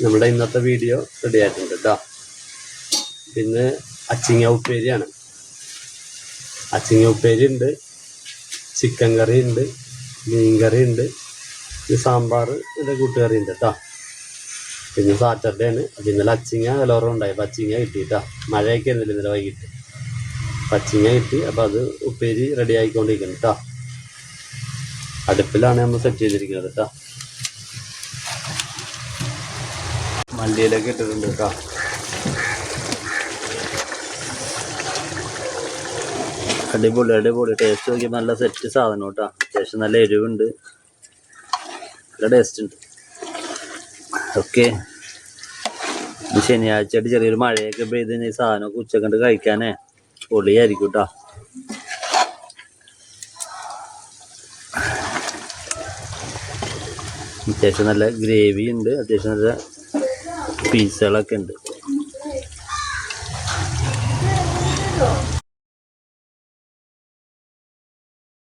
നമ്മുടെ ഇന്നത്തെ video ready ആയിട്ടുണ്ട് കേട്ടോ. പിന്നെ അച്ചിങ്ങ ഉപ്പേരിയാണ്. അച്ചിങ്ങ ഉപ്പേരി ഉണ്ട്, ചിക്കൻ കറി ഉണ്ട്, മീൻ കറി ഉണ്ട്, സാമ്പാർ കൂട്ടുകറി ഉണ്ട് കേട്ടോ. പിന്നെ സാറ്റർഡേ ആണ്. അപ്പം ഇന്നലെ അച്ചിങ്ങ വിലോറം ഉണ്ടായി. അപ്പം അച്ചിങ്ങ കിട്ടി കേട്ടോ. മഴയൊക്കെ ആയിരുന്നില്ല ഇന്നലെ വൈകിട്ട്. പച്ചിങ്ങ കിട്ടി. അപ്പം അത് ഉപ്പേരി റെഡി ആയിക്കൊണ്ടിരിക്കുന്നു കേട്ടോ. അടുപ്പിലാണ് നമ്മൾ സെറ്റ് ചെയ്തിരിക്കുന്നത് കേട്ടോ. മല്ലിയിലൊക്കെ ഇട്ടിട്ടുണ്ട് കേട്ടോ. അടിപൊളി അടിപൊളി ടേസ്റ്റ് നോക്കിയപ്പോൾ നല്ല സെറ്റ് സാധനം കേട്ടോ. അത്യാവശ്യം നല്ല എരിവുണ്ട്, നല്ല ടേസ്റ്റ് ഉണ്ട്. ഓക്കെ, ശനിയാഴ്ചയായിട്ട് ചെറിയൊരു മഴയൊക്കെ പെയ്ത് ഈ സാധനമൊക്കെ ഉച്ചക്കണ്ട് കഴിക്കാനേ പൊളിയായിരിക്കും കേട്ടോ. അത്യാവശ്യം നല്ല ഗ്രേവി ഉണ്ട്, അത്യാവശ്യം നല്ല പീസുകളൊക്കെ ഉണ്ട്.